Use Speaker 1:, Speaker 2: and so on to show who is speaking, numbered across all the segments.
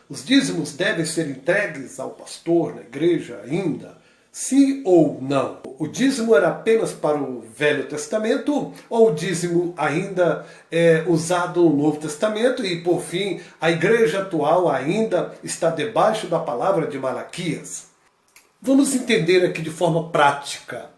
Speaker 1: Os dízimos devem ser entregues ao pastor na igreja ainda? Sim ou não? O dízimo era apenas para o Velho Testamento ou o dízimo ainda é usado no Novo Testamento e, por fim, a igreja atual ainda está debaixo da palavra de Malaquias? Vamos entender aqui de forma prática.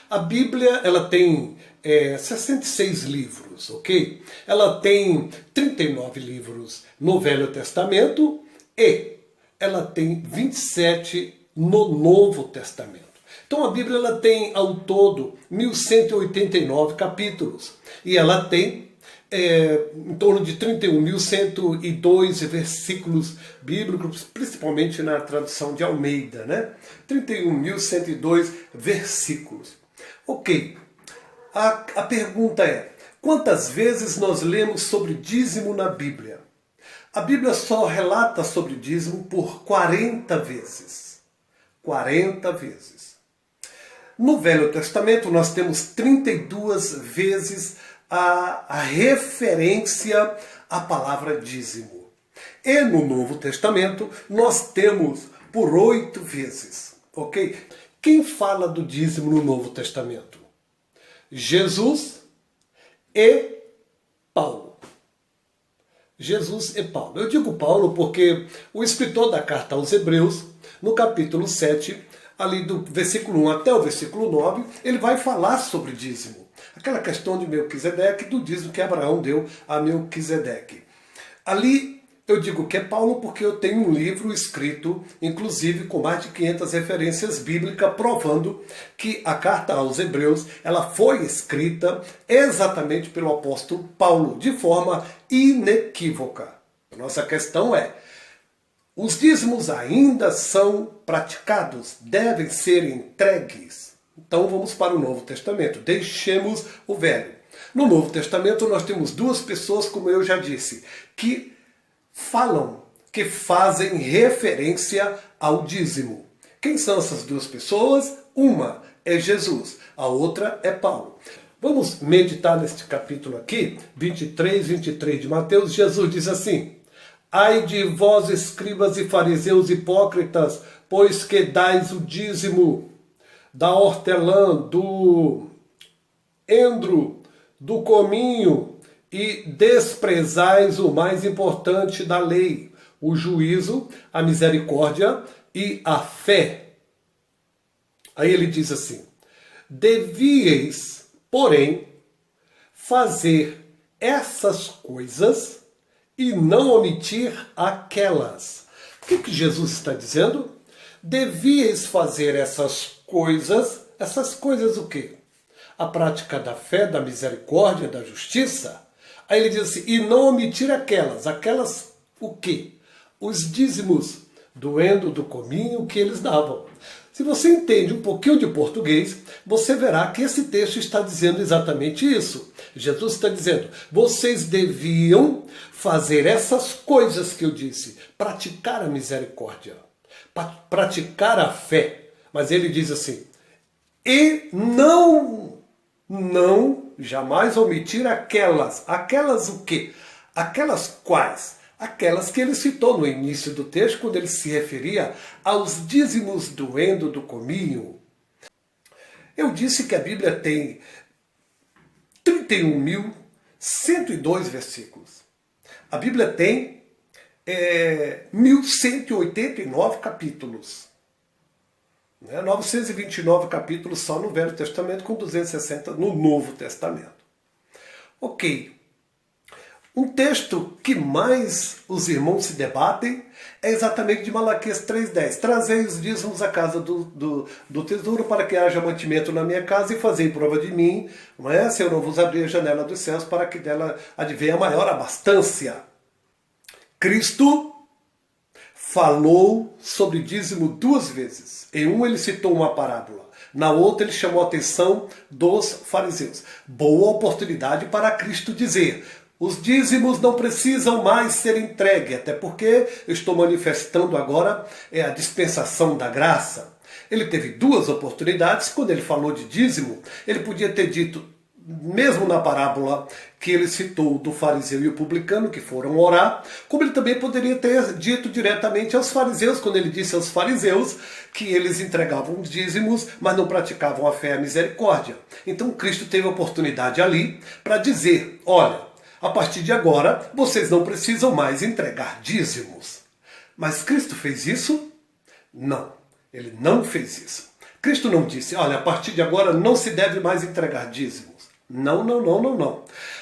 Speaker 1: A Bíblia ela tem 66 livros, ok? Ela tem 39 livros no Velho Testamento e ela tem 27 no Novo Testamento. Então a Bíblia ela tem ao todo 1189 capítulos e ela tem em torno de 31.102 versículos bíblicos, principalmente na tradução de Almeida, né? 31.102 versículos. Ok, a pergunta é, quantas vezes nós lemos sobre dízimo na Bíblia? A Bíblia só relata sobre dízimo por 40 vezes. 40 vezes. No Velho Testamento nós temos 32 vezes a referência à palavra dízimo. E no Novo Testamento nós temos por 8 vezes. Ok? Quem fala do dízimo no Novo Testamento? Jesus e Paulo. Jesus e Paulo. Eu digo Paulo porque o escritor da carta aos Hebreus, no capítulo 7, ali do versículo 1 até o versículo 9, ele vai falar sobre dízimo. Aquela questão de Melquisedeque, do dízimo que Abraão deu a Melquisedeque. Ali eu digo que é Paulo porque eu tenho um livro escrito, inclusive com mais de 500 referências bíblicas, provando que a carta aos Hebreus ela foi escrita exatamente pelo apóstolo Paulo, de forma inequívoca. A nossa questão é, os dízimos ainda são praticados, devem ser entregues. Então vamos para o Novo Testamento, deixemos o Velho. No Novo Testamento nós temos duas pessoas, como eu já disse, que falam, que fazem referência ao dízimo. Quem são essas duas pessoas? Uma é Jesus, a outra é Paulo. Vamos meditar neste capítulo aqui, 23 de Mateus. Jesus diz assim: ai de vós, escribas e fariseus hipócritas, pois que dais o dízimo da hortelã, do endro, do cominho, e desprezais o mais importante da lei, o juízo, a misericórdia e a fé. Aí ele diz assim: devieis, porém, fazer essas coisas e não omitir aquelas. O que Jesus está dizendo? Devieis fazer essas coisas o quê? A prática da fé, da misericórdia, da justiça. Aí ele diz assim, e não omitir aquelas o quê? Os dízimos do endro, do cominho que eles davam. Se você entende um pouquinho de português, você verá que esse texto está dizendo exatamente isso. Jesus está dizendo, vocês deviam fazer essas coisas que eu disse, praticar a misericórdia, praticar a fé. Mas ele diz assim, e não jamais omitir aquelas. Aquelas o quê? Aquelas quais? Aquelas que ele citou no início do texto, quando ele se referia aos dízimos do endro, do cominho. Eu disse que a Bíblia tem 31.102 versículos. A Bíblia tem 1.189 capítulos. 929 capítulos só no Velho Testamento, com 260 no Novo Testamento. Ok. Um texto que mais os irmãos se debatem é exatamente de Malaquias 3,10. Trazei os dízimos à casa do tesouro para que haja mantimento na minha casa e fazei prova de mim, não é? Se eu não vos abrir a janela dos céus para que dela advenha maior abastança. Cristo falou sobre dízimo duas vezes. Em uma ele citou uma parábola. Na outra ele chamou a atenção dos fariseus. Boa oportunidade para Cristo dizer, os dízimos não precisam mais ser entregues, até porque eu estou manifestando agora a dispensação da graça. Ele teve duas oportunidades. Quando ele falou de dízimo, ele podia ter dito, mesmo na parábola que ele citou do fariseu e o publicano que foram orar, como ele também poderia ter dito diretamente aos fariseus, quando ele disse aos fariseus que eles entregavam dízimos, mas não praticavam a fé e a misericórdia. Então Cristo teve a oportunidade ali para dizer, olha, a partir de agora vocês não precisam mais entregar dízimos. Mas Cristo fez isso? Não, ele não fez isso. Cristo não disse, olha, a partir de agora não se deve mais entregar dízimos. Não.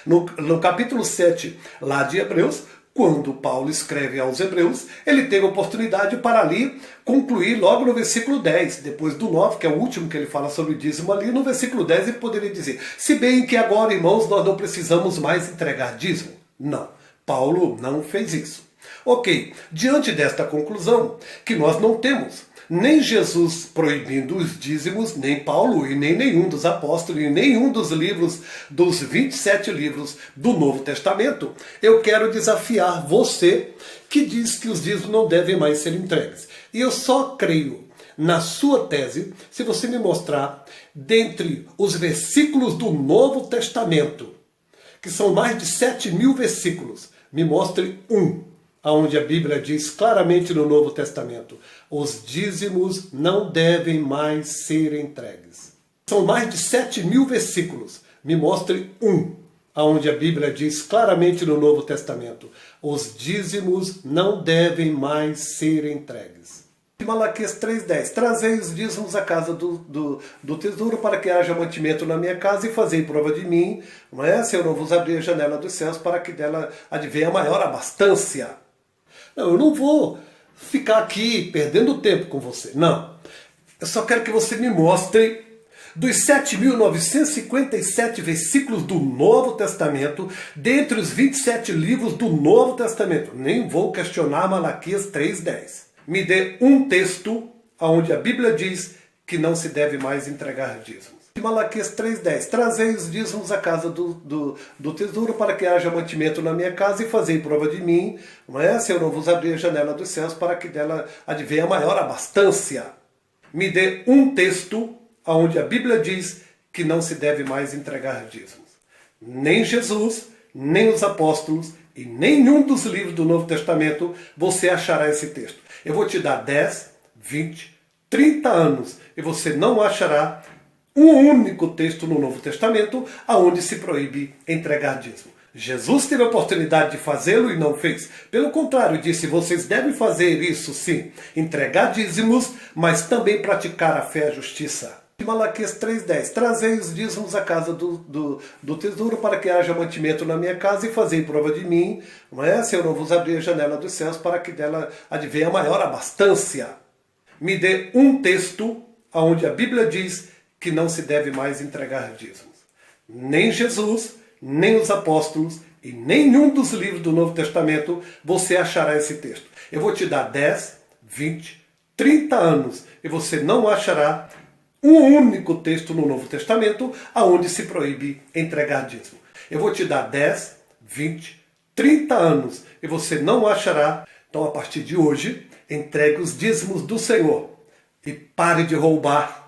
Speaker 1: No capítulo 7 lá de Hebreus, quando Paulo escreve aos Hebreus, ele teve a oportunidade para ali concluir logo no versículo 10, depois do 9, que é o último que ele fala sobre o dízimo ali, no versículo 10 ele poderia dizer, se bem que agora, irmãos, nós não precisamos mais entregar dízimo. Não, Paulo não fez isso. Ok, diante desta conclusão, que nós não temos nem Jesus proibindo os dízimos, nem Paulo e nem nenhum dos apóstolos, e nenhum dos livros, dos 27 livros do Novo Testamento, eu quero desafiar você que diz que os dízimos não devem mais ser entregues. E eu só creio na sua tese se você me mostrar, dentre os versículos do Novo Testamento, que são mais de 7.000 versículos, me mostre um, onde a Bíblia diz claramente no Novo Testamento, os dízimos não devem mais ser entregues. São mais de 7.000 versículos. Me mostre um, onde a Bíblia diz claramente no Novo Testamento, os dízimos não devem mais ser entregues. Malaquias 3,10, trazei os dízimos à casa do tesouro para que haja mantimento na minha casa e fazei prova de mim, não é? Se eu não vos abrir a janela dos céus para que dela advenha maior abastança. Não, eu não vou ficar aqui perdendo tempo com você. Não. Eu só quero que você me mostre dos 7.957 versículos do Novo Testamento, dentre os 27 livros do Novo Testamento. Nem vou questionar Malaquias 3,10. Me dê um texto onde a Bíblia diz que não se deve mais entregar dízimos. Malaquias 3,10, trazei os dízimos à casa do tesouro para que haja mantimento na minha casa e fazei prova de mim, não é? Se eu não vos abrir a janela dos céus para que dela advenha maior abastança. Me dê um texto onde a Bíblia diz que não se deve mais entregar dízimos. Nem Jesus, nem os apóstolos e nenhum dos livros do Novo Testamento você achará esse texto. Eu vou te dar 10, 20, 30 anos e você não achará um único texto no Novo Testamento aonde se proíbe entregar dízimo. Jesus teve a oportunidade de fazê-lo e não fez. Pelo contrário, disse, vocês devem fazer isso sim, entregar dízimos, mas também praticar a fé e a justiça. Malaquias 3,10, trazei os dízimos à casa do tesouro para que haja mantimento na minha casa e fazei prova de mim, não é? Se eu não vos abrir a janela dos céus para que dela advenha maior abastança. Me dê um texto onde a Bíblia diz que não se deve mais entregar dízimos. Nem Jesus, nem os apóstolos e nenhum dos livros do Novo Testamento você achará esse texto. Eu vou te dar 10, 20, 30 anos e você não achará um único texto no Novo Testamento aonde se proíbe entregar dízimo. Eu vou te dar 10, 20, 30 anos e você não achará. Então, a partir de hoje, entregue os dízimos do Senhor e pare de roubar.